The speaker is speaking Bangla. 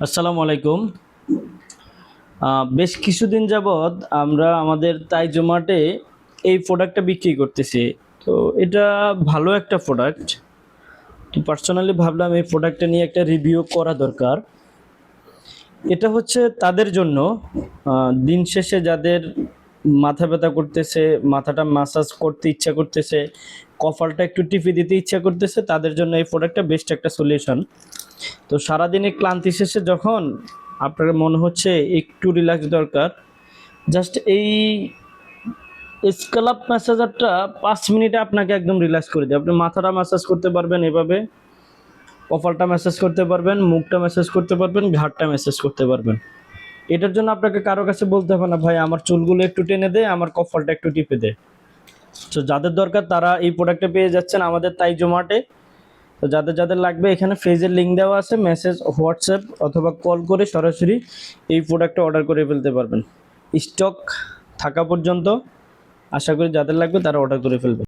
আসসালামু আলাইকুম। বেশ কিছুদিন যাবৎ আমরা আমাদের তাই জোমাটে এই প্রোডাক্টটা বিক্রি করতেছি। তো এটা ভালো একটা প্রোডাক্ট। তো পার্সোনালি ভাবলাম এই প্রোডাক্টটা নিয়ে একটা রিভিউ করা দরকার। এটা হচ্ছে তাদের জন্য দিন শেষে যাদের মাথা ব্যথা করতেছে, মাথাটা ম্যাসাজ করতে ইচ্ছা করতেছে, কপালটা একটু টিপে দিতে ইচ্ছা করতেছে, তাদের জন্য এই প্রোডাক্টটা বেস্ট একটা সলিউশন। তো সারাদিনে ক্লান্তি শেষে যখন আপনার মনে হচ্ছে একটু রিল্যাক্স দরকার, জাস্ট এই স্ক্যাল্প ম্যাসাজারটা 5 মিনিটে আপনাকে একদম রিল্যাক্স করে দেয়। আপনি মাথাটা ম্যাসাজ করতে পারবেন এভাবে, কপালটা ম্যাসাজ করতে পারবেন, মুখটা ম্যাসাজ করতে পারবেন, ঘাড়টা ম্যাসাজ করতে পারবেন। এটার জন্য আপনাকে কারো কাছে বলতে হবে না, ভাই আমার চুলগুলো একটু টেনে দে, আমার কপালটা একটু টিপে দে। তো যাদের দরকার তারা এই প্রোডাক্টটা পেয়ে যাচ্ছেন আমাদের তাই জোমাটে। তো যাদের যাদের লাগবে এখানে পেজের লিঙ্ক দেওয়া আছে, মেসেজ হোয়াটসঅ্যাপ অথবা কল করে সরাসরি এই প্রোডাক্টটা অর্ডার করে ফেলতে পারবেন। স্টক থাকা পর্যন্ত আশা করি যাদের লাগবে তারা অর্ডার করে ফেলবে।